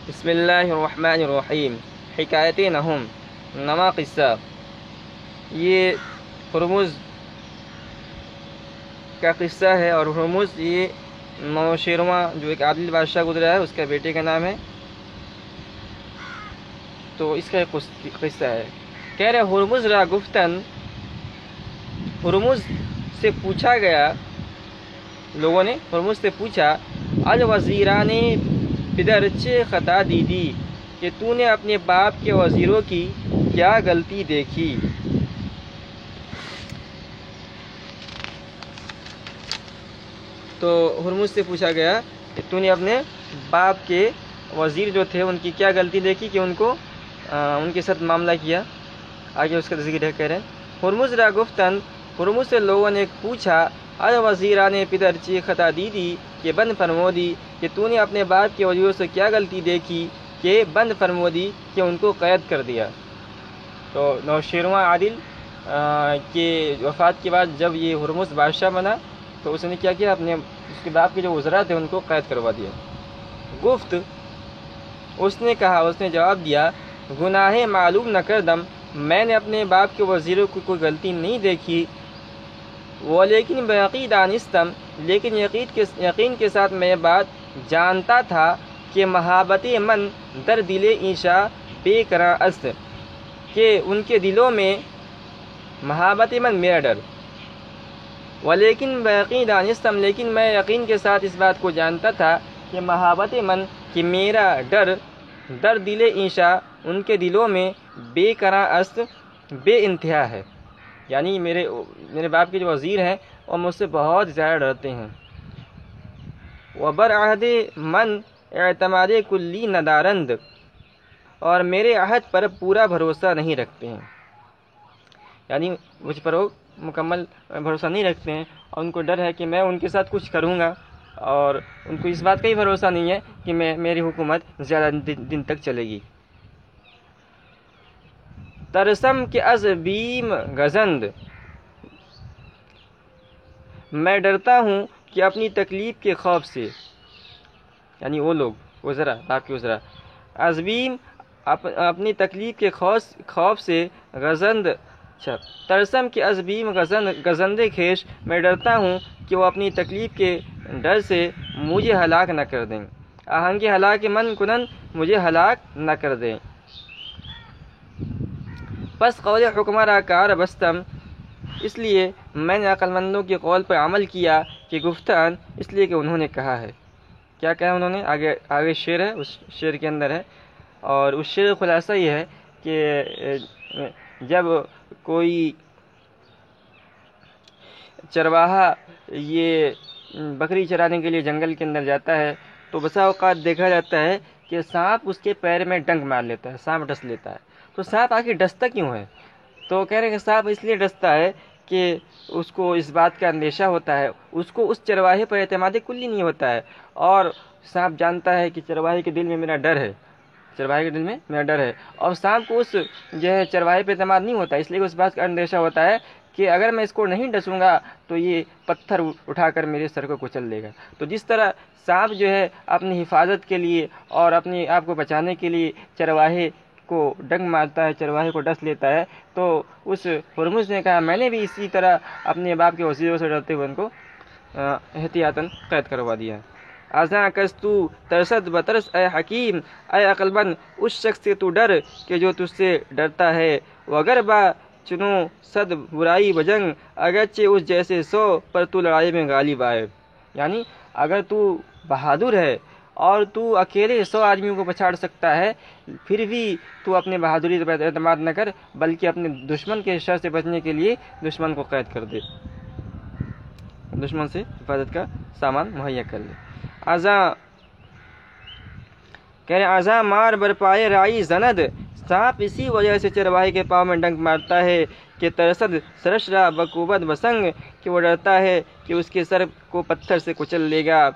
بسم اللہ الرحمن الرحیم۔ حکایت نہم، نواں قصہ۔ یہ ہرمز کا قصہ ہے، اور ہرمز یہ نوشیرواں جو ایک عادل بادشاہ گزرا ہے اس کا بیٹے کا نام ہے، تو اس کا ایک قصہ ہے۔ کہہ رہے ہرمز را گفتن، ہرمز سے پوچھا گیا، لوگوں نے ہرمز سے پوچھا، الوزیران پدر چه خطا دیدی، کہ تو نے اپنے باپ کے وزیروں کی کیا غلطی دیکھی؟ تو ہرمز سے پوچھا گیا کہ تو نے اپنے باپ کے وزیر جو تھے ان کی کیا غلطی دیکھی کہ ان کو ان کے ساتھ معاملہ کیا۔ آگے اس کا ذکر کہہ رہے ہیں، ہرمز را گفتن، ہرمز سے لوگوں نے پوچھا، الوزیران پدر چه خطا دیدی، کہ بند فرمودی کہ تو نے اپنے باپ کے وزیروں سے کیا غلطی دیکھی کہ بند فرمودی کہ ان کو قید کر دیا۔ تو نوشیرواں عادل کے وفات کے بعد جب یہ ہرمز بادشاہ بنا تو اس نے کیا کیا، اپنے اس کے باپ کے جو وزراء تھے ان کو قید کروا دیا۔ گفت، اس نے کہا، اس نے جواب دیا، گناہ معلوم نہ کردم، میں نے اپنے باپ کے وزیروں کی کوئی غلطی نہیں دیکھی، ولیکن باقی دانستم، لیکن یقین کے ساتھ میں یہ بات جانتا تھا کہ محابت من در دل ایشا بے کراں است، کہ ان کے دلوں میں محابت من میرا ڈر، ولیکن باقی دانستم، لیکن میں یقین کے ساتھ اس بات کو جانتا تھا کہ محابت من، کہ میرا ڈر، در دل ایشا، ان کے دلوں میں بے کراں است، بے انتہا ہے، یعنی میرے باپ کے جو وزیر ہیں وہ مجھ سے بہت زیادہ ڈرتے ہیں۔ وبرعہد من اعتماد کلی ندارند، اور میرے عہد پر پورا بھروسہ نہیں رکھتے ہیں، یعنی مجھ پر وہ مکمل بھروسہ نہیں رکھتے ہیں، اور ان کو ڈر ہے کہ میں ان کے ساتھ کچھ کروں گا، اور ان کو اس بات کا ہی بھروسہ نہیں ہے کہ میری حکومت زیادہ دن تک چلے گی۔ ترسم کے از بیم گزند، میں ڈرتا ہوں کہ اپنی تکلیف کے خوف سے، یعنی وہ لوگ وزراء، باپ کے وزراء، عظیم اپنی تکلیف کے خوف سے، غزند، ترسم کے عظیم غزند خیش، میں ڈرتا ہوں کہ وہ اپنی تکلیف کے ڈر سے مجھے ہلاک نہ کر دیں، آہنگ ہلاک من کنن، مجھے ہلاک نہ کر دیں۔ پس قول حکمہ را کار بستم، اس لیے میں نے عقل مندوں کے قول پر عمل کیا کہ گفتان، اس لیے کہ انہوں نے کہا ہے، کیا کہا انہوں نے، آگے شعر ہے، اس شعر کے اندر ہے، اور اس شعر کا خلاصہ یہ ہے کہ جب کوئی چرواہا یہ بکری چرانے کے لیے جنگل کے اندر جاتا ہے تو بسا اوقات دیکھا جاتا ہے کہ سانپ اس کے پیر میں ڈنک مار لیتا ہے، سانپ ڈس لیتا ہے۔ تو سانپ آخر ڈستا کیوں ہے؟ تو کہہ رہے ہیں کہ سانپ اس لیے ڈستا ہے کہ اس کو اس بات کا اندیشہ ہوتا ہے، اس کو اس چرواہے پر اعتماد کلی نہیں ہوتا ہے، اور سانپ جانتا ہے کہ چرواہے کے دل میں میرا ڈر ہے، چرواہے کے دل میں میرا ڈر ہے، اور سانپ کو اس جو ہے چرواہے پہ اعتماد نہیں ہوتا، اس لیے اس بات کا اندیشہ ہوتا ہے کہ اگر میں اس کو نہیں ڈسوں گا تو یہ پتھر اٹھا کر میرے سر کو کچل دے گا۔ تو جس طرح سانپ جو ہے اپنی حفاظت کے لیے اور اپنے آپ کو بچانے کے لیے چرواہے کو ڈنک مارتا ہے، چرواہے کو ڈس لیتا ہے، تو اس ہرمز نے کہا میں نے بھی اسی طرح اپنے باپ کے وزیروں سے ڈرتے ہوئے ان کو احتیاطاً قید کروا دیا۔ ازاں کس تو ترسد بترس اے حکیم، اے عقل مند اس شخص سے تو ڈر کہ جو تجھ سے ڈرتا ہے، وگر با چنو صد برائی بجنگ، اگرچہ اس جیسے 100 پر تو لڑائی میں غالب آئے، یعنی اگر تو بہادر ہے اور تو اکیلے 100 آدمیوں کو پچھاڑ سکتا ہے، پھر بھی تو اپنے بہادری پر اعتماد نہ کر، بلکہ اپنے دشمن کے شر سے بچنے کے لیے دشمن کو قید کر دے، دشمن سے حفاظت کا سامان مہیا کر لے۔ کہہ رہے آزاں مار برپائے رائی زند، سانپ اسی وجہ سے چرواہے کے پاؤں میں ڈنک مارتا ہے کہ ترسد سرش را بقوبت بسنگ، کہ وہ ڈرتا ہے کہ اس کے سر کو پتھر سے کچل لے گا۔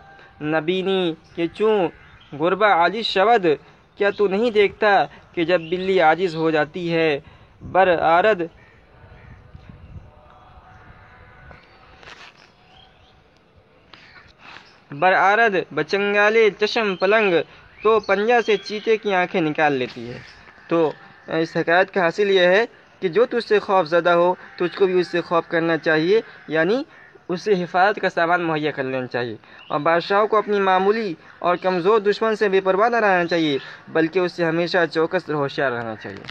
نبینی کہ چوں گربہ عاجز شود، کیا تو نہیں دیکھتا کہ جب بلی عاجز ہو جاتی ہے، برآرد بچنگالے چشم پلنگ، تو پنجہ سے چیتے کی آنکھیں نکال لیتی ہے۔ تو اس حکایت کا حاصل یہ ہے کہ جو تجھ سے خوف زدہ ہو تجھ کو بھی اس سے خوف کرنا چاہیے، یعنی اس سے حفاظت کا سامان مہیا کر لینا چاہیے، اور بادشاہوں کو اپنی معمولی اور کمزور دشمن سے بے پرواہ نہ رہنا چاہیے، بلکہ اس سے ہمیشہ چوکس اور ہوشیار رہنا چاہیے۔